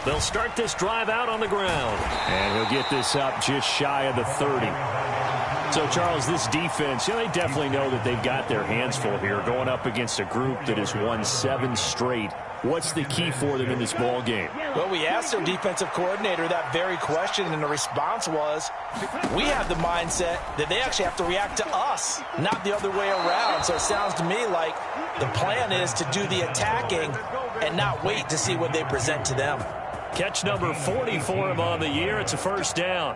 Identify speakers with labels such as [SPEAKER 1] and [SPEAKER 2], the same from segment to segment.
[SPEAKER 1] They'll start this drive out on the ground. And he'll get this up just shy of the 30. So, Charles, this defense, they definitely know that they've got their hands full here going up against a group that has won 7 straight. What's the key for them in this ball game?
[SPEAKER 2] Well, we asked their defensive coordinator that very question, and the response was, we have the mindset that they actually have to react to us, not the other way around. So it sounds to me like the plan is to do the attacking and not wait to see what they present to them.
[SPEAKER 1] Catch number 40 for him on the year. It's a first down.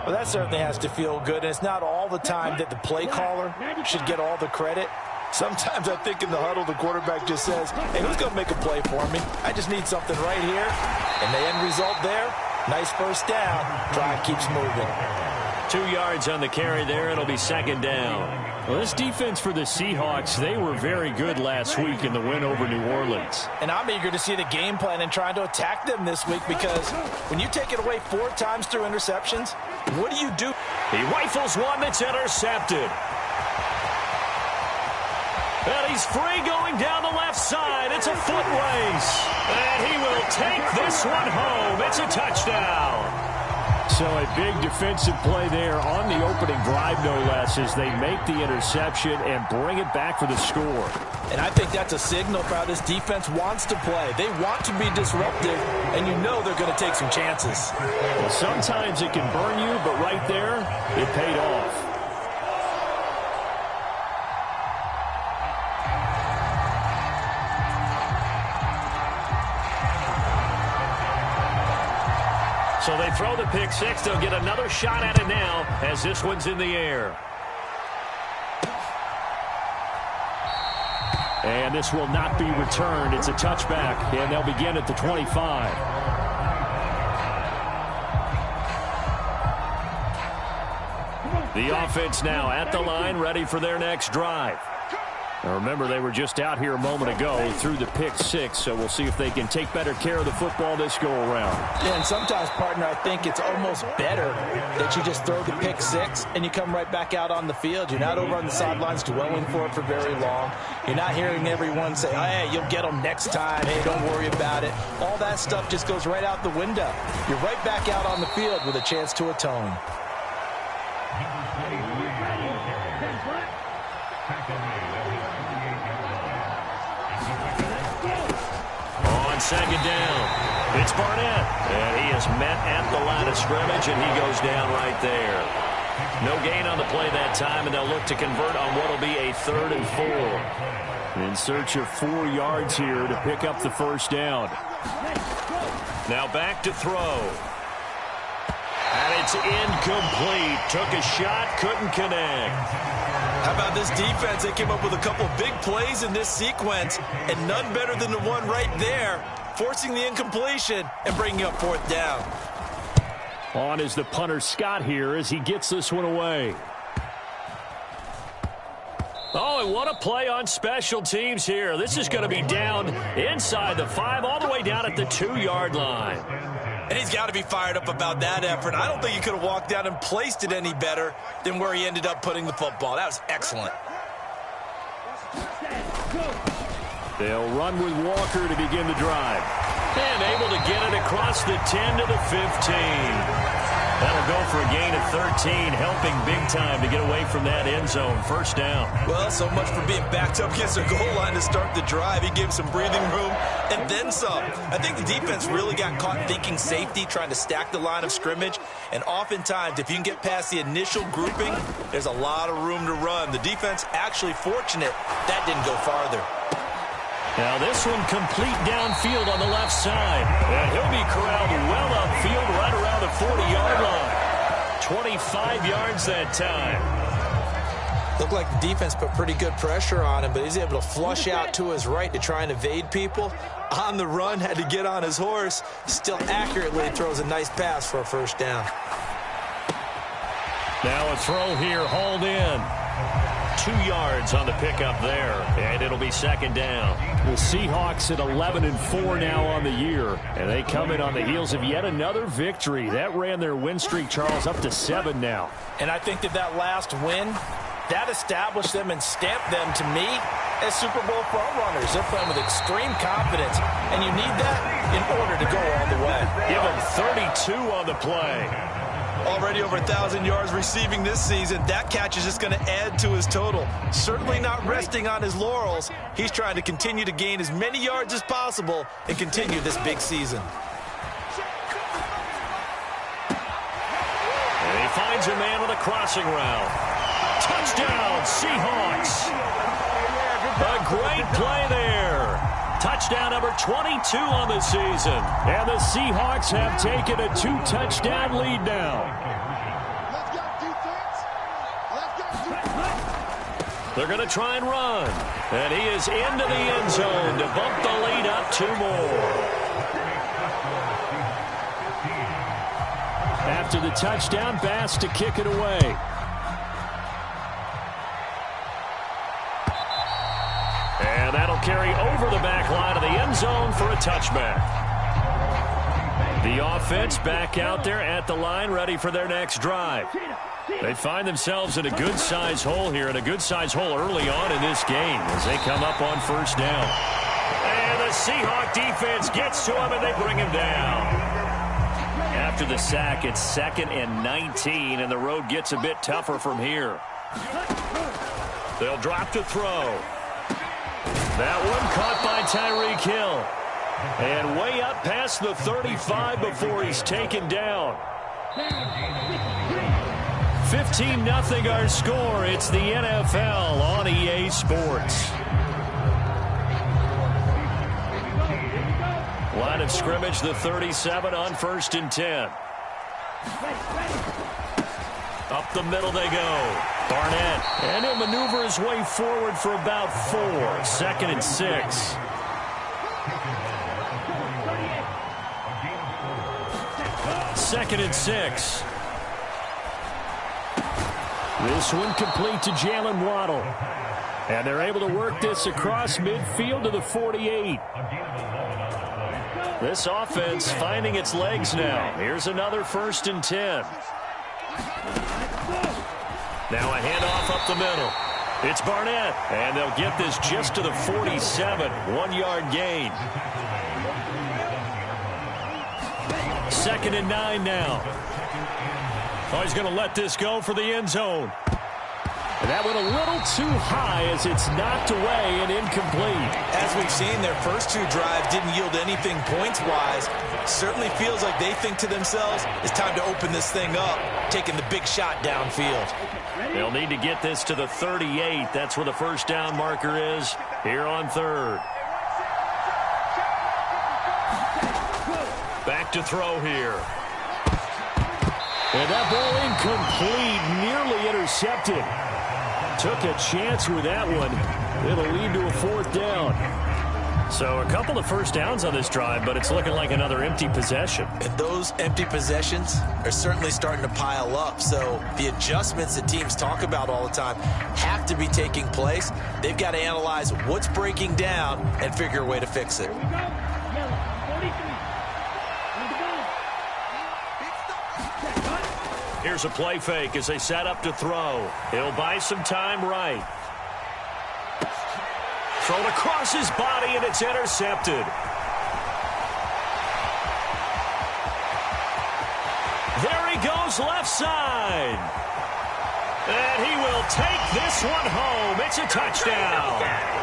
[SPEAKER 2] Well, that certainly has to feel good, and it's not all the time that the play caller should get all the credit. Sometimes I think in the huddle, the quarterback just says, hey, who's going to make a play for me? I just need something right here. And the end result there, nice first down. Drive keeps moving.
[SPEAKER 1] 2 yards on the carry there. It'll be second down. Well, this defense for the Seahawks, they were very good last week in the win over New Orleans.
[SPEAKER 2] And I'm eager to see the game plan and trying to attack them this week, because when you take it away 4 times through interceptions, what do you do?
[SPEAKER 1] He rifles one that's intercepted. And he's free going down the left side. It's a foot race. And he will take this one home. It's a touchdown. So a big defensive play there on the opening drive, no less, as they make the interception and bring it back for the score.
[SPEAKER 2] And I think that's a signal for how this defense wants to play. They want to be disruptive, and you know they're going to take some chances.
[SPEAKER 1] Well, sometimes it can burn you, but right there, it paid off. So they throw the pick six. They'll get another shot at it now as this one's in the air. And this will not be returned. It's a touchback, and they'll begin at the 25. The offense now at the line, ready for their next drive. Now remember, they were just out here a moment ago through the pick six, so we'll see if they can take better care of the football this go-around.
[SPEAKER 2] Yeah, and sometimes, partner, I think it's almost better that you just throw the pick six and you come right back out on the field. You're not over on the sidelines dwelling for it for very long. You're not hearing everyone say, hey, you'll get them next time. Hey, don't worry about it. All that stuff just goes right out the window. You're right back out on the field with a chance to atone.
[SPEAKER 1] Second down. It's Barnett. And he is met at the line of scrimmage, and he goes down right there. No gain on the play that time, and they'll look to convert on what will be a 3rd and 4. In search of 4 yards here to pick up the first down. Now back to throw. And it's incomplete. Took a shot, couldn't connect.
[SPEAKER 2] How about this defense? They came up with a couple of big plays in this sequence, and none better than the one right there, forcing the incompletion and bringing up 4th down.
[SPEAKER 1] On is the punter Scott here as he gets this one away. Oh, and what a play on special teams here. This is going to be down inside the 5, all the way down at the 2-yard line.
[SPEAKER 2] And he's got to be fired up about that effort. I don't think he could have walked down and placed it any better than where he ended up putting the football. That was excellent.
[SPEAKER 1] They'll run with Walker to begin the drive. And able to get it across the 10 to the 15. That'll go for a gain of 13, helping big time to get away from that end zone. First down.
[SPEAKER 2] Well, so much for being backed up against the goal line to start the drive. He gave some breathing room and then some. I think the defense really got caught thinking safety, trying to stack the line of scrimmage. And oftentimes, if you can get past the initial grouping, there's a lot of room to run. The defense actually fortunate that didn't go farther.
[SPEAKER 1] Now this one complete downfield on the left side. And he'll be corralled well upfield right around the 40-yard line. 25 yards that time.
[SPEAKER 2] Looked like the defense put pretty good pressure on him, but he's able to flush out to his right to try and evade people. On the run, had to get on his horse. Still accurately throws a nice pass for a first down.
[SPEAKER 1] Now a throw here, hauled in. 2 yards on the pickup there, and it'll be second down. The Seahawks at 11-4 now on the year, and they come in on the heels of yet another victory. That ran their win streak, Charles, up to 7 now.
[SPEAKER 2] And I think that last win, that established them and stamped them, to me, as Super Bowl frontrunners. They're playing with extreme confidence, and you need that in order to go all the way.
[SPEAKER 1] Give him 32 on the play.
[SPEAKER 2] Already over 1,000 yards receiving this season. That catch is just going to add to his total. Certainly not resting on his laurels. He's trying to continue to gain as many yards as possible and continue this big season.
[SPEAKER 1] And he finds a man with a crossing route. Touchdown, Seahawks. A great play there. Touchdown number 22 on the season. And the Seahawks have taken a 2-touchdown lead now. They're going to try and run. And he is into the end zone to bump the lead up 2 more. After the touchdown, Bass to kick it away. And that'll carry over the back line of the end zone for a touchback. The offense back out there at the line, ready for their next drive. They find themselves in a good-sized hole here, and a good-sized hole early on in this game as they come up on first down. And the Seahawk defense gets to him, and they bring him down. After the sack, it's 2nd and 19, and the road gets a bit tougher from here. They'll drop to throw. That one caught by Tyreek Hill. And way up past the 35 before he's taken down. 15-0 our score. It's the NFL on EA Sports. Line of scrimmage, the 37 on 1st and 10. Up the middle they go. Barnett. And he'll maneuver his way forward for about 4. 2nd and 6. Second and 6. This one complete to Jalen Waddle. And they're able to work this across midfield to the 48. This offense finding its legs now. Here's another 1st and 10. Now a handoff up the middle. It's Barnett. And they'll get this just to the 47. 1-yard gain. 2nd and 9 now. Oh, he's going to let this go for the end zone. And that went a little too high as it's knocked away and incomplete.
[SPEAKER 2] As we've seen, their first 2 drives didn't yield anything points-wise. Certainly feels like they think to themselves, it's time to open this thing up, taking the big shot downfield.
[SPEAKER 1] They'll need to get this to the 38. That's where the first down marker is here on 3rd. Back to throw here. And that ball incomplete, nearly intercepted. Took a chance with that one. It'll lead to a 4th down. So a couple of first downs on this drive, but it's looking like another empty possession.
[SPEAKER 2] And those empty possessions are certainly starting to pile up. So the adjustments that teams talk about all the time have to be taking place. They've got to analyze what's breaking down and figure a way to fix it.
[SPEAKER 1] Here's a play fake as they set up to throw. He'll buy some time right. Thrown across his body, and it's intercepted. There he goes, left side. And he will take this one home. It's a touchdown.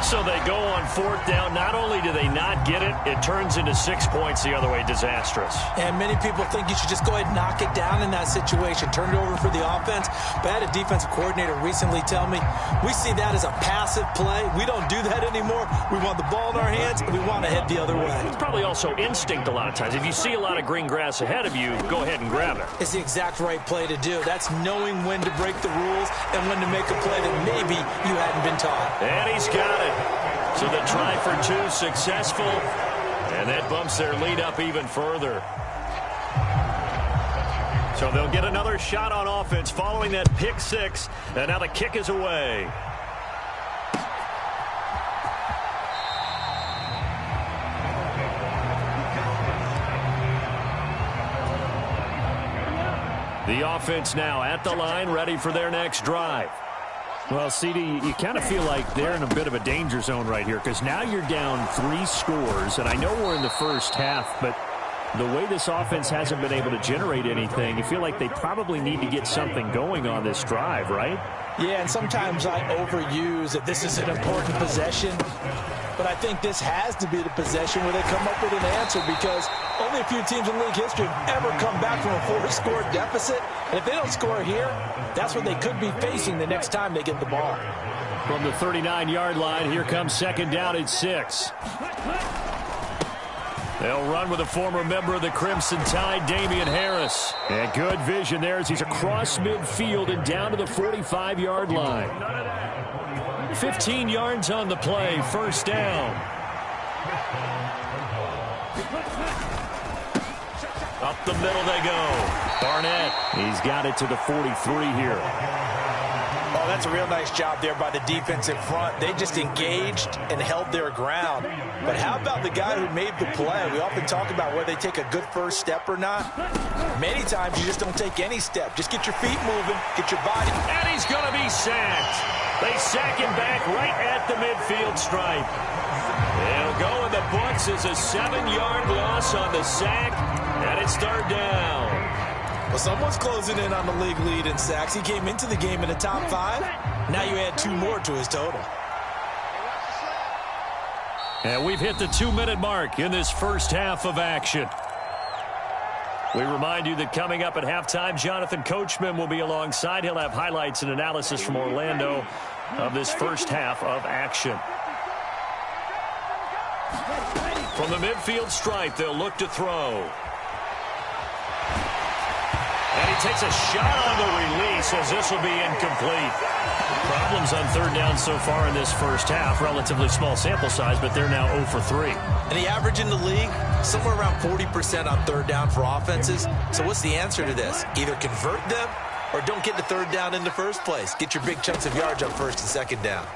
[SPEAKER 1] So they go on 4th down. Not only do they not get it, it turns into 6 points the other way. Disastrous.
[SPEAKER 2] And many people think you should just go ahead and knock it down in that situation. Turn it over for the offense. But I had a defensive coordinator recently tell me, we see that as a passive play. We don't do that anymore. We want the ball in our hands, and we want to head the other way.
[SPEAKER 1] It's probably also instinct a lot of times. If you see a lot of green grass ahead of you, go ahead and grab it.
[SPEAKER 2] It's the exact right play to do. That's knowing when to break the rules and when to make a play that maybe you hadn't been taught.
[SPEAKER 1] And he's got it. So the try for 2 successful, and that bumps their lead up even further. So they'll get another shot on offense following that pick 6, and now the kick is away. The offense now at the line, ready for their next drive.
[SPEAKER 3] Well, CD, you kind of feel like they're in a bit of a danger zone right here because now you're down 3 scores, and I know we're in the first half, but the way this offense hasn't been able to generate anything, you feel like they probably need to get something going on this drive, right?
[SPEAKER 2] Yeah, and sometimes I overuse that this is an important possession, but I think this has to be the possession where they come up with an answer because only a few teams in league history have ever come back from a 4-score deficit. And if they don't score here, that's what they could be facing the next time they get the ball.
[SPEAKER 1] From the 39-yard line, here comes second down at 6. They'll run with a former member of the Crimson Tide, Damian Harris. And good vision there as he's across midfield and down to the 45-yard line. 15 yards on the play, first down. Up the middle they go. Barnett, he's got it to the 43 here.
[SPEAKER 2] Oh, that's a real nice job there by the defensive front. They just engaged and held their ground. But how about the guy who made the play? We often talk about whether they take a good first step or not. Many times you just don't take any step. Just get your feet moving, get your body.
[SPEAKER 1] And he's going to be sacked. They sack him back right at the midfield stripe. It'll go in the books as a 7-yard loss on the sack, and it's third down.
[SPEAKER 2] Well, someone's closing in on the league lead in sacks. He came into the game in the top 5. Now you add 2 more to his total.
[SPEAKER 1] And we've hit the 2-minute mark in this first half of action. We remind you that coming up at halftime, Jonathan Coachman will be alongside. He'll have highlights and analysis from Orlando of this first half of action. From the midfield stripe, they'll look to throw. And he takes a shot on the release as this will be incomplete. Problems on third down so far in this first half. Relatively small sample size, but they're now 0 for 3.
[SPEAKER 2] And the average in the league, somewhere around 40% on third down for offenses. So what's the answer to this? Either convert them or don't get the third down in the first place. Get your big chunks of yards on first and second down.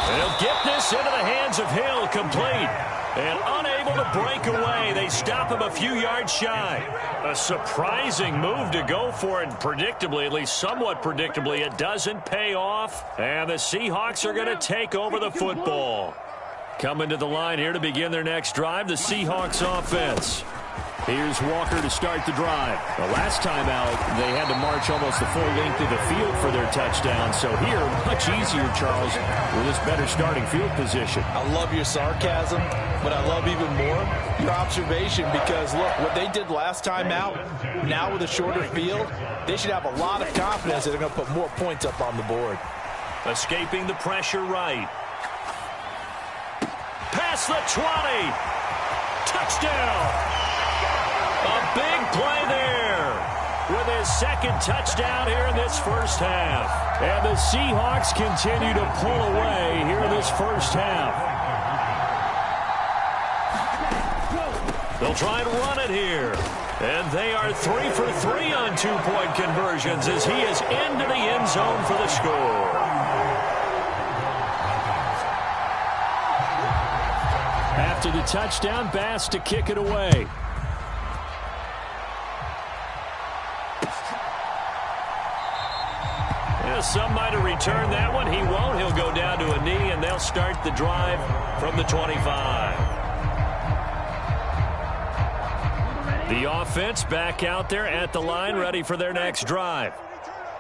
[SPEAKER 1] They'll get this into the hands of Hill, complete. And unable to break away. They stop him a few yards shy. A surprising move to go for it. Predictably, at least somewhat predictably, it doesn't pay off. And the Seahawks are going to take over the football. Coming to the line here to begin their next drive, the Seahawks offense. Here's Walker to start the drive. The last time out, they had to march almost the full length of the field for their touchdown. So here, much easier, Charles, with this better starting field position.
[SPEAKER 2] I love your sarcasm, but I love even more your observation because, look, what they did last time out, now with a shorter field, they should have a lot of confidence that they're going to put more points up on the board.
[SPEAKER 1] Escaping the pressure right. Past the 20. Touchdown. A big play there with his second touchdown here in this first half. And the Seahawks continue to pull away here in this first half. They'll try and run it here. And they are 3 for 3 on 2-point conversions as he is into the end zone for the score. After the touchdown, Bass to kick it away. Some might have returned that one. He won't. He'll go down to a knee, and they'll start the drive from the 25. The offense back out there at the line, ready for their next drive.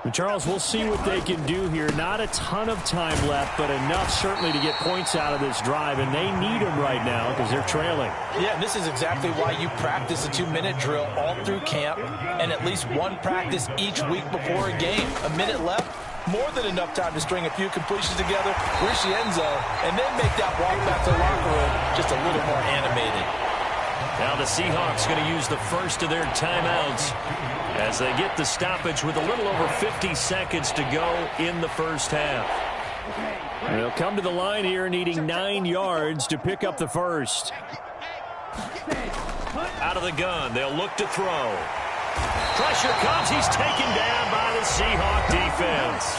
[SPEAKER 1] And Charles, we'll see what they can do here. Not a ton of time left, but enough certainly to get points out of this drive, and they need them right now because they're trailing.
[SPEAKER 2] Yeah, and this is exactly why you practice a 2-minute drill all through camp and at least one practice each week before a game. A minute left, more than enough time to string a few completions together, reach the end zone, and then make that walk back to the locker room just a little more animated.
[SPEAKER 1] Now the Seahawks going to use the first of their timeouts as they get the stoppage with a little over 50 seconds to go in the first half. They'll come to the line here needing 9 yards to pick up the first. Out of the gun, they'll look to throw. Pressure comes, he's taken down by the Seahawk defense.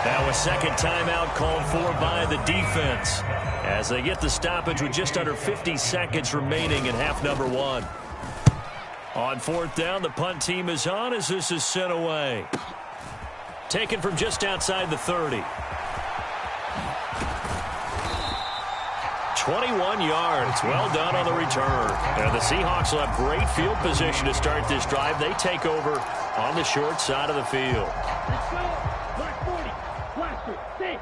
[SPEAKER 1] Now a second timeout called for by the defense as they get the stoppage with just under 50 seconds remaining in half number 1. On fourth down, the punt team is on as this is sent away. Taken from just outside the 30. 21 yards. Well done on the return. And the Seahawks will have great field position to start this drive. They take over on the short side of the field.
[SPEAKER 4] Let's go. Black 40. Blaster. 6.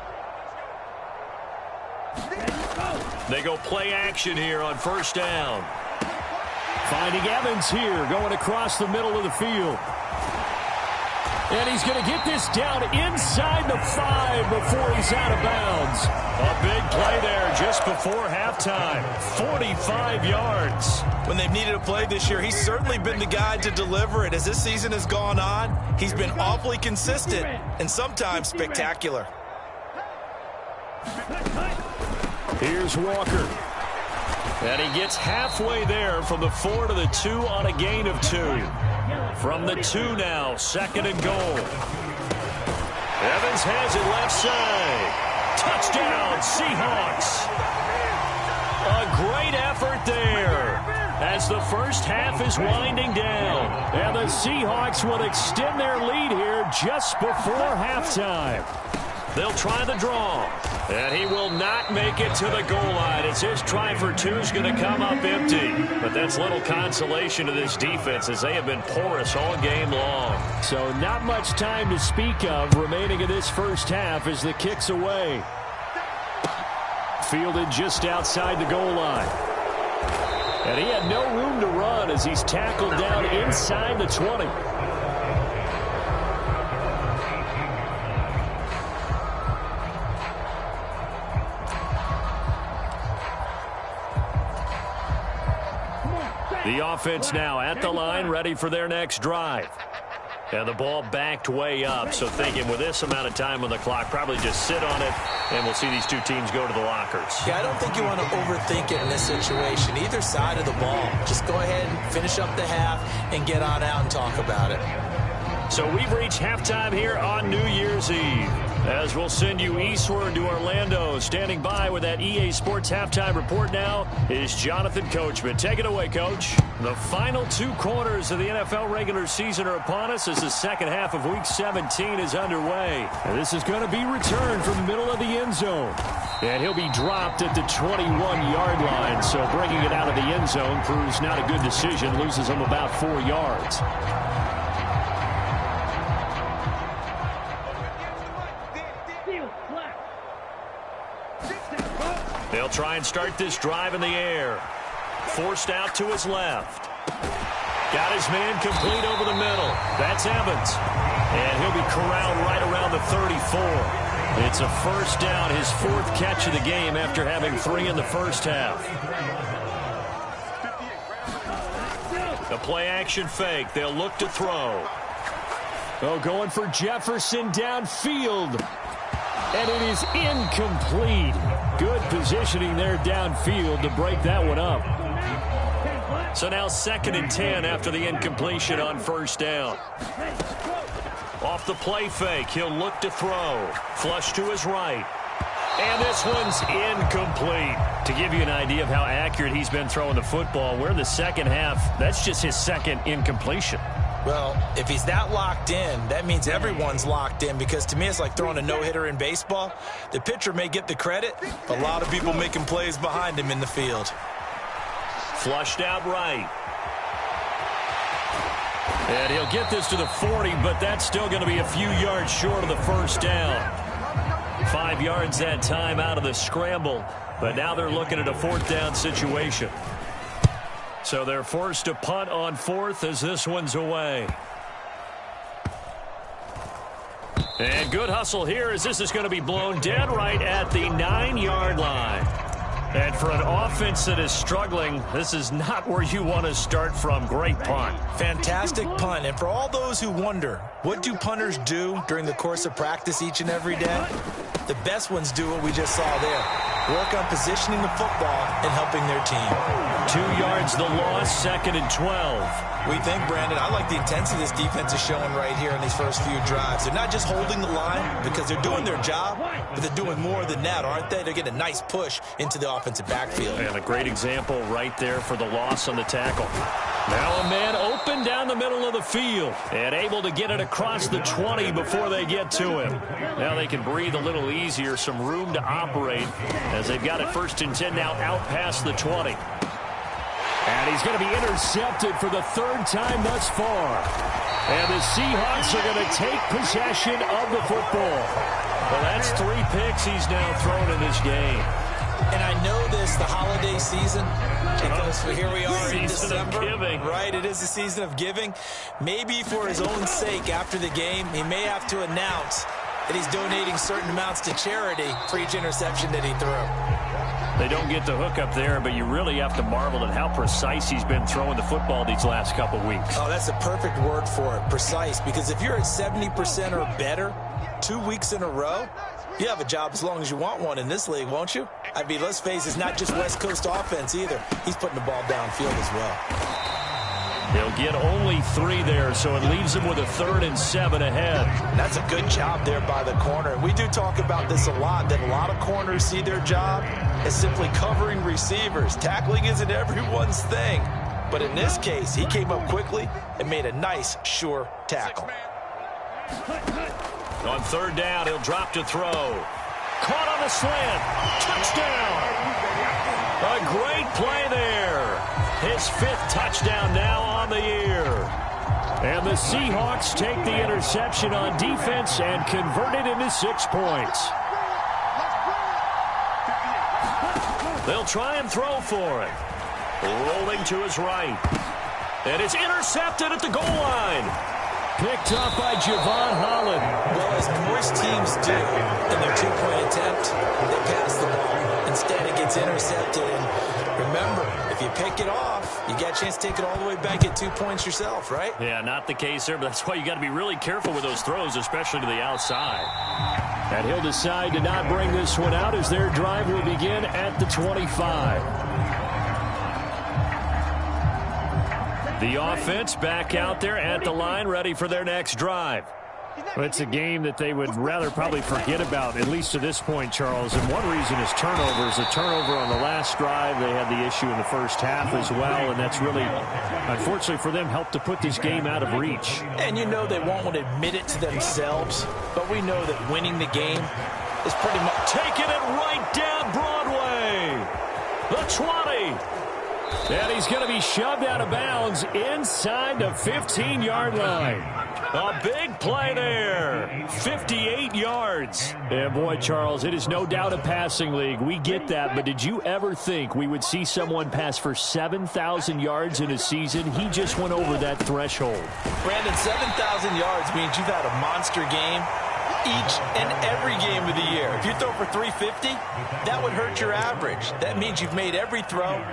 [SPEAKER 1] They go play action here on first down.
[SPEAKER 3] Finding Evans here, going across the middle of the field. And he's going to get this down inside the 5 before he's out of bounds.
[SPEAKER 1] A big play there just before halftime. 45 yards.
[SPEAKER 2] When they've needed a play this year, he's certainly been the guy to deliver it. As this season has gone on, he's been awfully consistent and sometimes spectacular.
[SPEAKER 1] Here's Walker. And he gets halfway there from the 4 to the 2 on a gain of 2. From the 2 now, second and goal. Evans has it left side. Touchdown, Seahawks. A great effort there as the first half is winding down.
[SPEAKER 3] And the Seahawks will extend their lead here just before halftime.
[SPEAKER 1] They'll try the draw. And he will not make it to the goal line as his try for 2 is going to come up empty. But that's little consolation to this defense as they have been porous all game long.
[SPEAKER 3] So not much time to speak of remaining in this first half as the kick's away. Fielded just outside the goal line. And he had no room to run as he's tackled down inside the 20.
[SPEAKER 1] The offense now at the line, ready for their next drive. And the ball backed way up, so thinking with this amount of time on the clock, probably just sit on it, and we'll see these two teams go to the lockers.
[SPEAKER 2] Yeah, I don't think you want to overthink it in this situation. Either side of the ball. Just go ahead and finish up the half and get on out and talk about it.
[SPEAKER 1] So we've reached halftime here on New Year's Eve. As we'll send you eastward to Orlando. Standing by with that EA Sports halftime report now is Jonathan Coachman. Take it away, Coach. The final 2 quarters of the NFL regular season are upon us as the second half of Week 17 is underway.
[SPEAKER 3] And this is going to be returned from the middle of the end zone. And he'll be dropped at the 21-yard line. So bringing it out of the end zone proves not a good decision. Loses him about 4 yards.
[SPEAKER 1] They'll try and start this drive in the air. Forced out to his left. Got his man complete over the middle. That's Evans. And he'll be corralled right around the 34. It's a first down, his 4th catch of the game after having 3 in the first half. A play-action fake. They'll look to throw.
[SPEAKER 3] Oh, going for Jefferson downfield. And it is incomplete. Good positioning there downfield to break that one up.
[SPEAKER 1] So now 2nd and 10 after the incompletion on first down. Off the play fake, he'll look to throw. Flush to his right. And this one's incomplete. To give you an idea of how accurate he's been throwing the football, we're in the second half. That's just his 2nd incompletion.
[SPEAKER 2] Well, if he's that locked in, that means everyone's locked in, because to me it's like throwing a no-hitter in baseball. The pitcher may get the credit, a lot of people making plays behind him in the field.
[SPEAKER 1] Flushed out right. And he'll get this to the 40, but that's still going to be a few yards short of the first down. 5 yards that time out of the scramble, but now they're looking at a 4th down situation. So they're forced to punt on 4th as this one's away. And good hustle here as this is going to be blown dead right at the 9-yard line. And for an offense that is struggling, this is not where you want to start from. Great punt.
[SPEAKER 2] Fantastic punt. And for all those who wonder, what do punters do during the course of practice each and every day? The best ones do what we just saw there. Work on positioning the football and helping their team.
[SPEAKER 1] 2 yards the loss, 2nd and 12.
[SPEAKER 2] We think, Brandon, I like the intensity this defense is showing right here in these first few drives. They're not just holding the line because they're doing their job, but they're doing more than that, aren't they? They're getting a nice push into the offensive backfield.
[SPEAKER 1] And a great example right there for the loss on the tackle. Now a man open down the middle of the field and able to get it across the 20 before they get to him. Now they can breathe a little easier, some room to operate as they've got it 1st and 10 now out past the 20.
[SPEAKER 3] And he's going to be intercepted for the 3rd time thus far. And the Seahawks are going to take possession of the football.
[SPEAKER 1] Well, that's 3 picks he's now thrown in this game.
[SPEAKER 2] And I know this, the holiday season, because here we are in December, right? It is the season of giving. Maybe for his own sake, after the game, he may have to announce that he's donating certain amounts to charity for each interception that he threw.
[SPEAKER 1] They don't get the hook up there, but you really have to marvel at how precise he's been throwing the football these last couple weeks.
[SPEAKER 2] Oh, that's a perfect word for it, precise, because if you're at 70% or better 2 weeks in a row, you have a job as long as you want one in this league, won't you? I mean, let's face it, it's not just West Coast offense either. He's putting the ball downfield as well.
[SPEAKER 1] They'll get only 3 there, so it leaves him with a 3rd and 7 ahead.
[SPEAKER 2] That's a good job there by the corner. We do talk about this a lot, that a lot of corners see their job as simply covering receivers. Tackling isn't everyone's thing. But in this case, he came up quickly and made a nice, sure tackle.
[SPEAKER 1] On 3rd down, he'll drop to throw. Caught on the slant. Touchdown. A great play there. His 5th touchdown now on the year.
[SPEAKER 3] And the Seahawks take the interception on defense and convert it into 6 points.
[SPEAKER 1] They'll try and throw for it. Rolling to his right. And it's intercepted at the goal line.
[SPEAKER 3] Picked up by Javon Holland.
[SPEAKER 2] Well, as most teams do in their 2-point attempt, they pass the ball. Instead, it gets intercepted. And remember, if you pick it off, you got a chance to take it all the way back at 2 points yourself, right?
[SPEAKER 1] Yeah, not the case there, but that's why you got to be really careful with those throws, especially to the outside.
[SPEAKER 3] And he'll decide to not bring this one out as their drive will begin at the 25.
[SPEAKER 1] The offense back out there at the line, ready for their next drive.
[SPEAKER 3] Well, it's a game that they would rather probably forget about, at least to this point, Charles. And one reason is turnovers. A turnover on the last drive. They had the issue in the first half as well, and that's really, unfortunately for them, helped to put this game out of reach.
[SPEAKER 2] And you know they won't want to admit it to themselves, but we know that winning the game is pretty much
[SPEAKER 1] taking it right down Broadway. The 20.
[SPEAKER 3] And he's going to be shoved out of bounds inside the 15-yard line.
[SPEAKER 1] A big play there. 58 yards.
[SPEAKER 3] And boy, Charles, it is no doubt a passing league. We get that, but did you ever think we would see someone pass for 7,000 yards in a season? He just went over that threshold.
[SPEAKER 2] Brandon, 7,000 yards means you've had a monster game each and every game of the year. If you throw for 350, that would hurt your average. That means you've made every throw.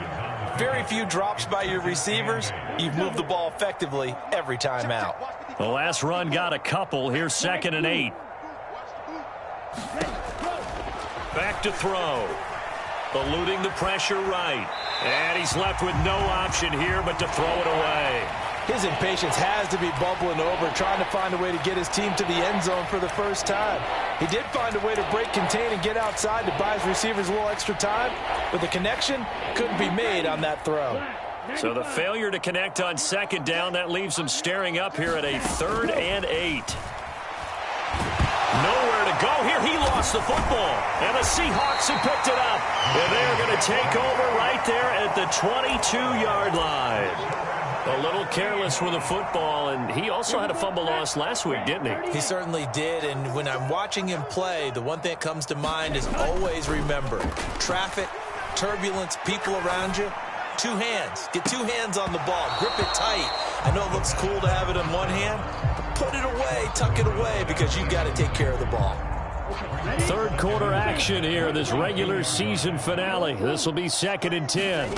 [SPEAKER 2] Very few drops by your receivers. You've moved the ball effectively every time out.
[SPEAKER 1] The last run got a couple. Here's 2nd and 8. Back to throw. Eluding the pressure right. And he's left with no option here but to throw it away.
[SPEAKER 2] His impatience has to be bubbling over, trying to find a way to get his team to the end zone for the first time. He did find a way to break, contain, and get outside to buy his receivers a little extra time, but the connection couldn't be made on that throw.
[SPEAKER 1] So the failure to connect on 2nd down, that leaves him staring up here at a 3rd and 8. Nowhere to go here. He lost the football, and the Seahawks have picked it up. And they're going to take over right there at the 22-yard line. A little careless with the football, and he also had a fumble loss last week, didn't he?
[SPEAKER 2] He certainly did, and when I'm watching him play, the one thing that comes to mind is always remember, traffic, turbulence, people around you, 2 hands. Get 2 hands on the ball. Grip it tight. I know it looks cool to have it in one hand, but put it away, tuck it away, because you've got to take care of the ball.
[SPEAKER 3] 3rd quarter action here, this regular season finale. This will be 2nd and 10.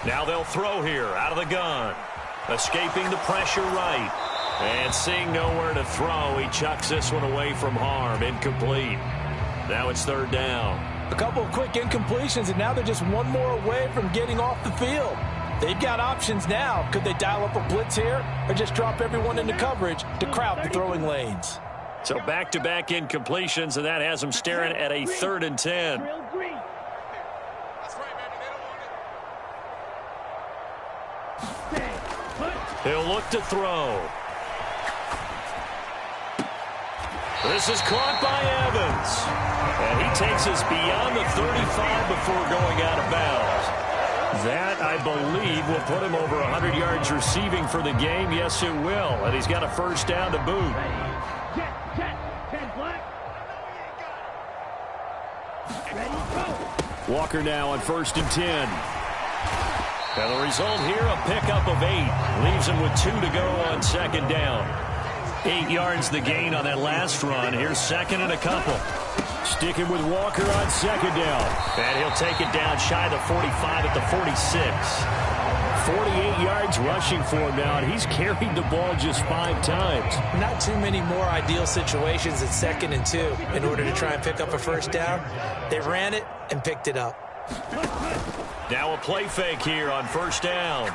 [SPEAKER 1] Now they'll throw here out of the gun. Escaping the pressure right. And seeing nowhere to throw, he chucks this one away from harm. Incomplete. Now it's 3rd down.
[SPEAKER 2] A couple of quick incompletions, and now they're just one more away from getting off the field. They've got options now. Could they dial up a blitz here or just drop everyone into coverage to crowd the throwing lanes?
[SPEAKER 1] So back-to-back incompletions, and that has them staring at a 3rd and 10. He'll look to throw. This is caught by Evans. And he takes us beyond the 35 before going out of bounds. That, I believe, will put him over 100 yards receiving for the game. Yes, it will. And he's got a first down to boot.
[SPEAKER 3] Walker now on 1st and 10.
[SPEAKER 1] And the result here, a pickup of 8. Leaves him with 2 to go on 2nd down. 8 yards the gain on that last run. Here's 2nd and a couple.
[SPEAKER 3] Sticking with Walker on 2nd down.
[SPEAKER 1] And he'll take it down shy of the 45 at the 46.
[SPEAKER 3] 48 yards rushing for him now, and he's carried the ball just 5 times.
[SPEAKER 2] Not too many more ideal situations at 2nd and 2 in order to try and pick up a first down. They ran it and picked it up.
[SPEAKER 1] Now a play fake here on 1st down.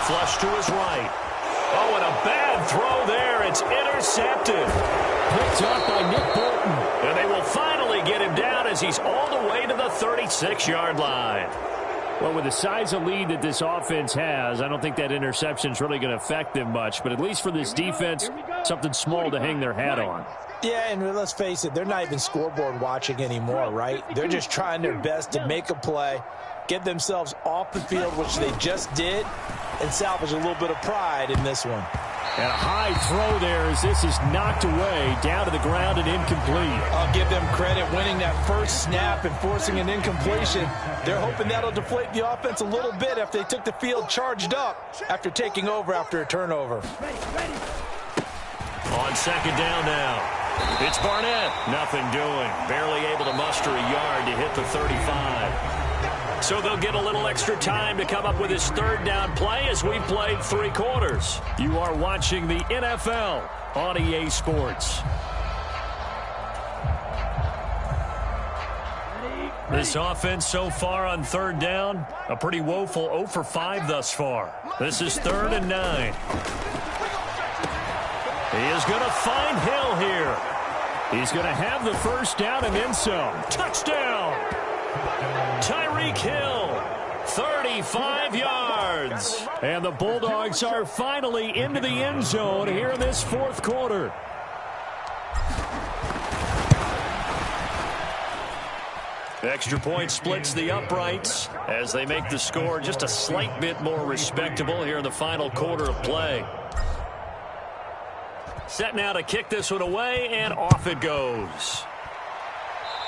[SPEAKER 1] Flush to his right. Oh, and a bad throw there. It's intercepted.
[SPEAKER 3] Picked up by Nick Bolton.
[SPEAKER 1] And they will finally get him down as he's all the way to the 36-yard line.
[SPEAKER 3] Well, with the size of lead that this offense has, I don't think that interception is really going to affect them much. But at least for this defense, something small to hang their hat on.
[SPEAKER 2] Yeah, and let's face it, they're not even scoreboard watching anymore, right? They're just trying their best to make a play, get themselves off the field, which they just did, and salvage a little bit of pride in this one.
[SPEAKER 3] And a high throw there as this is knocked away, down to the ground and incomplete.
[SPEAKER 2] I'll give them credit winning that first snap and forcing an incompletion. They're hoping that'll deflate the offense a little bit after they took the field charged up after taking over after a turnover.
[SPEAKER 1] On 2nd down now. It's Barnett. Nothing doing. Barely able to muster a yard to hit the 35. So they'll get a little extra time to come up with his 3rd down play as we played 3 quarters. You are watching the NFL on EA Sports. This offense so far on 3rd down, a pretty woeful 0 for 5 thus far. This is 3rd and 9. He is going to find Hill here.
[SPEAKER 3] He's going to have the first down and then some.
[SPEAKER 1] Touchdown! Tyreek Hill, 35 yards.
[SPEAKER 3] And the Bulldogs are finally into the end zone here in this 4th quarter.
[SPEAKER 1] Extra point splits the uprights as they make the score just a slight bit more respectable here in the final quarter of play. Set now to kick this one away, and off it goes.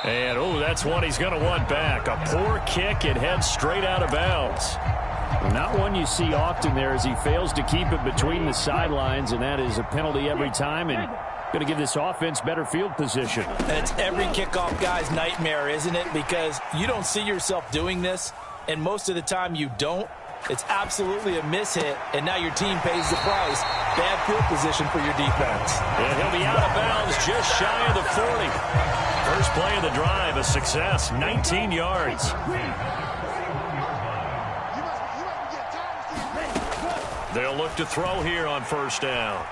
[SPEAKER 1] And, oh, that's one he's going to want back. A poor kick. It heads straight out of bounds.
[SPEAKER 3] Not one you see often there as he fails to keep it between the sidelines, and that is a penalty every time and going to give this offense better field position.
[SPEAKER 2] That's every kickoff guy's nightmare, isn't it? Because you don't see yourself doing this, and most of the time you don't. It's absolutely a mishit, and now your team pays the price. Bad field position for your defense.
[SPEAKER 1] And he'll be out of bounds just shy of the 40. First play of the drive, a success, 19 yards. They'll look to throw here on 1st down.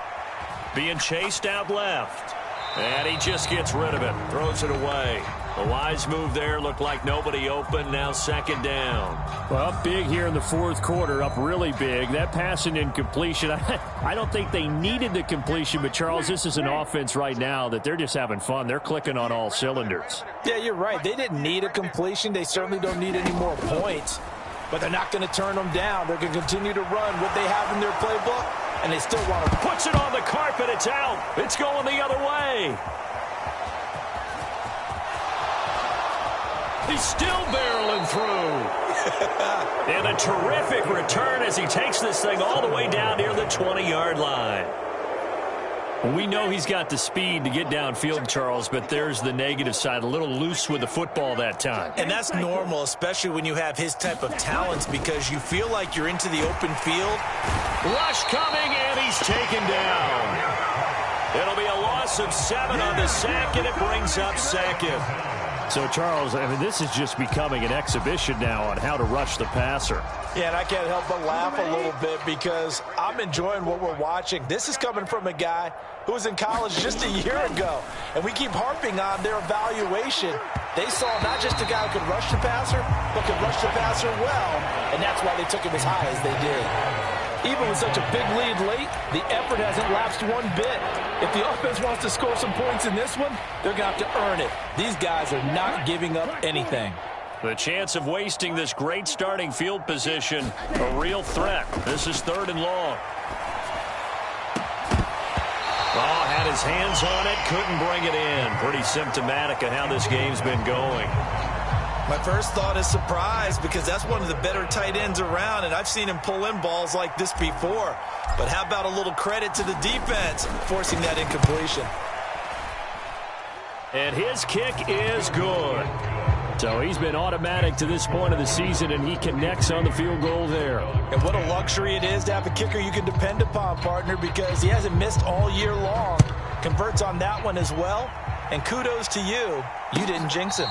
[SPEAKER 1] Being chased out left. And he just gets rid of it, throws it away. A wise move there, looked like nobody open, now 2nd down.
[SPEAKER 3] Well, up big here in the 4th quarter, up really big. That pass and incompletion, I don't think they needed the completion, but Charles, this is an offense right now that they're just having fun. They're clicking on all cylinders.
[SPEAKER 2] Yeah, you're right. They didn't need a completion. They certainly don't need any more points, but they're not going to turn them down. They're going to continue to run what they have in their playbook, and they still want to.
[SPEAKER 1] Puts it on the carpet. It's out. It's going the other way. He's still barreling through. And a terrific return as he takes this thing all the way down near the 20-yard line. We know he's got the speed to get downfield, Charles, but there's the negative side. A little loose with the football that time.
[SPEAKER 2] And that's normal, especially when you have his type of talents, because you feel like you're into the open field.
[SPEAKER 1] Rush coming, and he's taken down. It'll be a loss of 7 on the sack, and it brings up 2nd.
[SPEAKER 3] So, Charles, I mean, this is just becoming an exhibition now on how to rush the passer.
[SPEAKER 2] Yeah, and I can't help but laugh a little bit because I'm enjoying what we're watching. This is coming from a guy who was in college just a year ago, and we keep harping on their evaluation. They saw not just a guy who could rush the passer, but could rush the passer well, and that's why they took him as high as they did. Even with such a big lead late, the effort hasn't lapsed one bit. If the offense wants to score some points in this one, they're going to have to earn it. These guys are not giving up anything.
[SPEAKER 1] The chance of wasting this great starting field position, a real threat. This is 3rd and long. Oh, had his hands on it, couldn't bring it in. Pretty symptomatic of how this game's been going.
[SPEAKER 2] My first thought is surprise, because that's one of the better tight ends around, and I've seen him pull in balls like this before. But how about a little credit to the defense forcing that incompletion?
[SPEAKER 1] And his kick is good.
[SPEAKER 3] So he's been automatic to this point of the season, and he connects on the field goal there.
[SPEAKER 2] And what a luxury it is to have a kicker you can depend upon, partner, because he hasn't missed all year long. Converts on that one as well. And kudos to you. You didn't jinx him.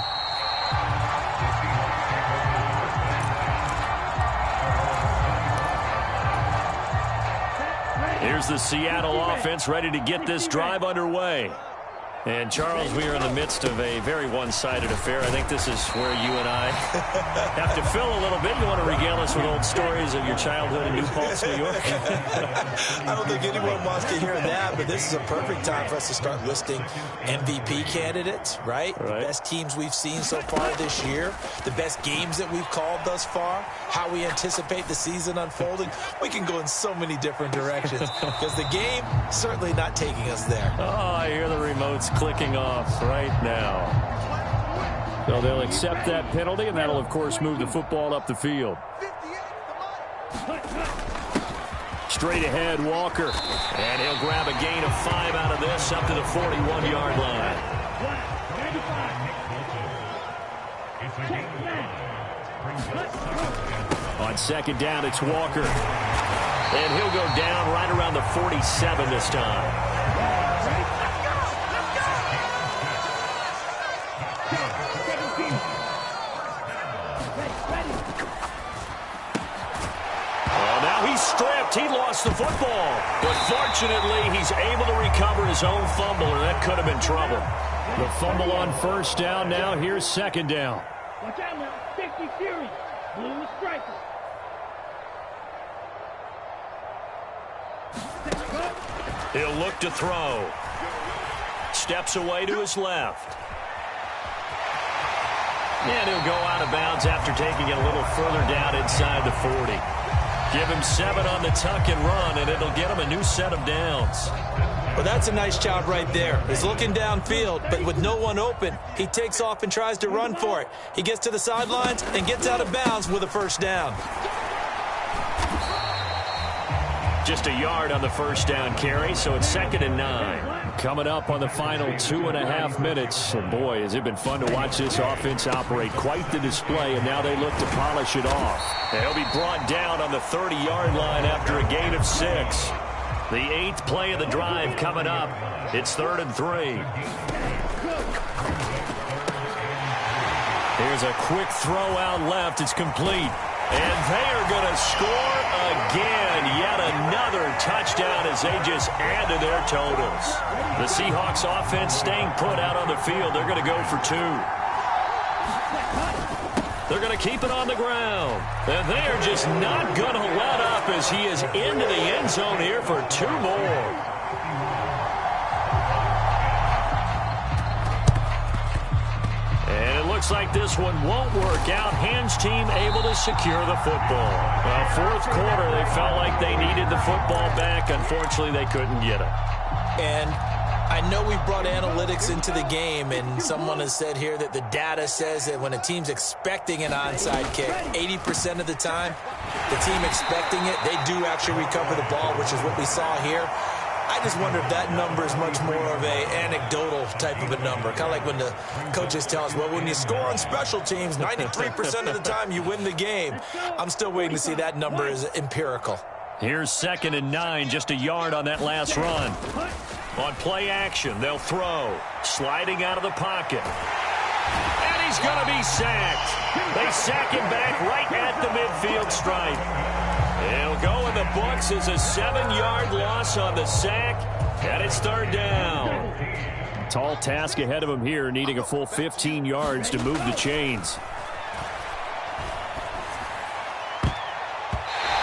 [SPEAKER 1] Here's the Seattle offense ready to get this drive underway. And, Charles, we are in the midst of a very one-sided affair. I think this is where you and I have to fill a little bit. You want to regale us with old stories of your childhood in New Paltz, New York?
[SPEAKER 2] I don't think anyone wants to hear that, but this is a perfect time for us to start listing MVP candidates, right? The best teams we've seen so far this year, the best games that we've called thus far, how we anticipate the season unfolding. We can go in so many different directions because the game certainly not taking us there.
[SPEAKER 1] Oh, I hear the remotes clicking off right now.
[SPEAKER 3] So they'll accept that penalty, and that'll, of course, move the football up the field. Straight ahead, Walker.
[SPEAKER 1] And he'll grab a gain of 5 out of this up to the 41-yard line.
[SPEAKER 3] On 2nd down, it's Walker.
[SPEAKER 1] And he'll go down right around the 47 this time. Stripped. He lost the football. But fortunately, he's able to recover his own fumble, or that could have been trouble.
[SPEAKER 3] The fumble on 1st down now. Here's 2nd down.
[SPEAKER 4] Watch out now. 50 Fury. Blue striker.
[SPEAKER 1] He'll look to throw. Steps away to his left. And he'll go out of bounds after taking it a little further down inside the 40. Give him 7 on the tuck and run, and it'll get him a new set of downs.
[SPEAKER 2] Well, that's a nice job right there. He's looking downfield, but with no one open, he takes off and tries to run for it. He gets to the sidelines and gets out of bounds with a 1st down.
[SPEAKER 1] Just a yard on the 1st down carry, so it's 2nd and 9.
[SPEAKER 3] Coming up on the final 2.5 minutes. And boy, has it been fun to watch this offense operate. Quite the display, and now they look to polish it off.
[SPEAKER 1] They'll be brought down on the 30-yard line after a gain of 6. The 8th play of the drive coming up. It's 3rd and 3. Here's a quick throw out left. It's complete. And they are going to score again. Yet another touchdown as they just add to their totals. The Seahawks offense staying put out on the field. They're going to go for 2. They're going to keep it on the ground. And they are just not going to let up as he is into the end zone here for 2 more. Looks like this one won't work out. Hands team able to secure the football. Well, 4th quarter, they felt like they needed the football back. Unfortunately, they couldn't get it.
[SPEAKER 2] And I know we've brought analytics into the game, and someone has said here that the data says that when a team's expecting an onside kick, 80% of the time, the team expecting it, they do actually recover the ball, which is what we saw here. I just wonder if that number is much more of a anecdotal type of a number. Kind of like when the coaches tell us, well, when you score on special teams, 93% of the time you win the game. I'm still waiting to see that number is empirical.
[SPEAKER 1] Here's 2nd and 9, just a yard on that last run. On play action, they'll throw. Sliding out of the pocket. And he's going to be sacked. They sack him back right at the midfield stripe. It'll go in the books as a 7-yard loss on the sack, and it's 3rd down.
[SPEAKER 3] Tall task ahead of him here, needing a full 15 yards to move the chains.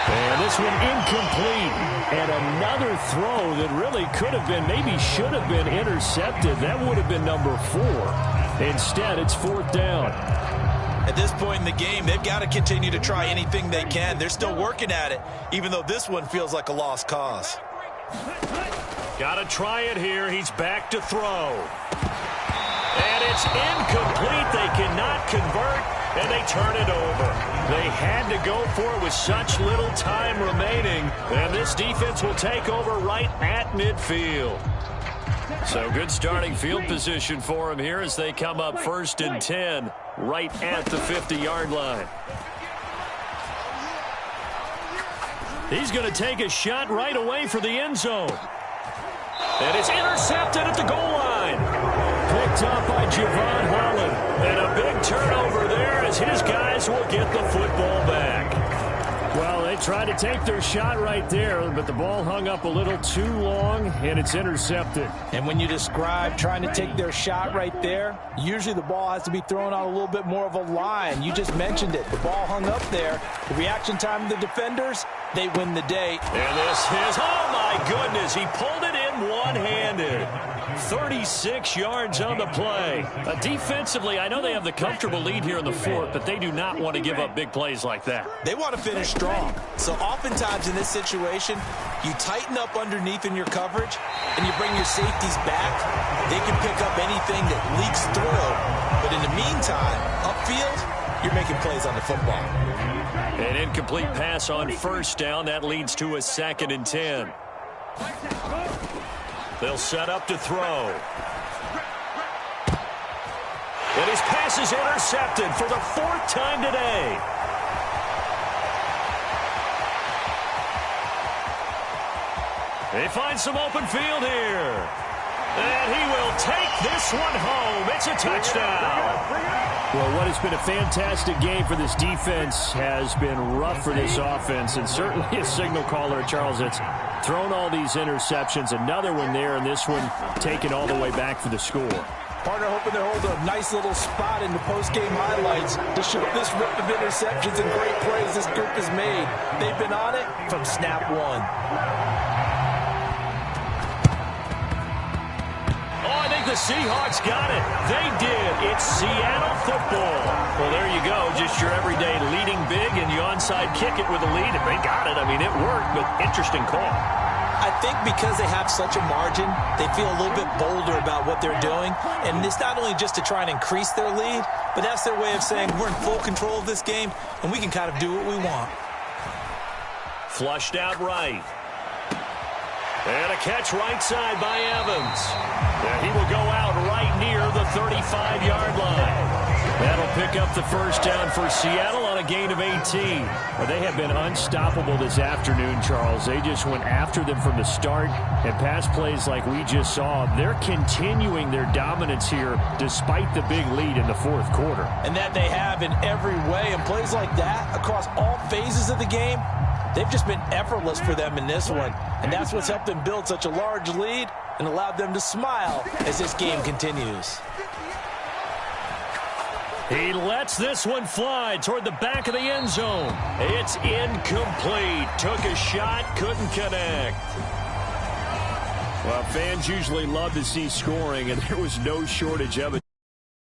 [SPEAKER 1] And this
[SPEAKER 3] this one incomplete. And another throw that really could have been, maybe should have been intercepted. That would have been number 4. Instead, it's 4th down.
[SPEAKER 2] At this point in the game, they've got to continue to try anything they can. They're still working at it, even though this one feels like a lost cause.
[SPEAKER 1] Got to try it here. He's back to throw. And it's incomplete. They cannot convert, and they turn it over. They had to go for it with such little time remaining, and this defense will take over right at midfield. So good starting field position for him here as they come up 1st and 10 right at the 50-yard line. He's going to take a shot right away for the end zone. And it's intercepted at the goal line. Picked up by Javon Holland. And a big turnover there as his guys will get the football back.
[SPEAKER 3] Well, they tried to take their shot right there, but the ball hung up a little too long, and it's intercepted.
[SPEAKER 2] And when you describe trying to take their shot right there, usually the ball has to be thrown on a little bit more of a line. You just mentioned it. The ball hung up there. The reaction time of the defenders, they win the day.
[SPEAKER 1] And this is, oh my goodness, he pulled it in one-handed. 36 yards on the play. Defensively, I know they have the comfortable lead here in the 4th, but they do not want to give up big plays like that.
[SPEAKER 2] They want to finish strong. So oftentimes in this situation, you tighten up underneath in your coverage, and you bring your safeties back. They can pick up anything that leaks through. But in the meantime, upfield, you're making plays on the football.
[SPEAKER 1] An incomplete pass on 1st down. That leads to a 2nd and 10. They'll set up to throw. And his pass is intercepted for the 4th time today. They find some open field here. And he will take this one home. It's a touchdown.
[SPEAKER 3] Well, what has been a fantastic game for this defense has been rough for this offense, and certainly a signal caller, Charles, that's thrown all these interceptions. Another one there, and this one taken all the way back for the score.
[SPEAKER 2] Partner hoping to hold a nice little spot in the post-game highlights to show this rip of interceptions and great plays this group has made. They've been on it from snap one.
[SPEAKER 1] The Seahawks got it. They did. It's Seattle football. Well, there you go. Just your everyday leading big, and you onside kick it with a lead. If they got it, I mean, it worked, but interesting call.
[SPEAKER 2] I think because they have such a margin, they feel a little bit bolder about what they're doing. And it's not only just to try and increase their lead, but that's their way of saying we're in full control of this game, and we can kind of do what we want.
[SPEAKER 1] Flushed out right. And a catch right side by Evans. And he will go out right near the 35-yard line. That'll pick up the 1st down for Seattle on a gain of 18. Well, they have been unstoppable this afternoon, Charles. They just went after them from the start, and pass plays like we just saw. They're continuing their dominance here despite the big lead in the 4th quarter.
[SPEAKER 2] And that they have in every way. And plays like that across all phases of the game, they've just been effortless for them in this one. And that's what's helped them build such a large lead and allowed them to smile as this game continues.
[SPEAKER 1] He lets this one fly toward the back of the end zone. It's incomplete. Took a shot, couldn't connect.
[SPEAKER 3] Well, fans usually love to see scoring, and there was no shortage of it.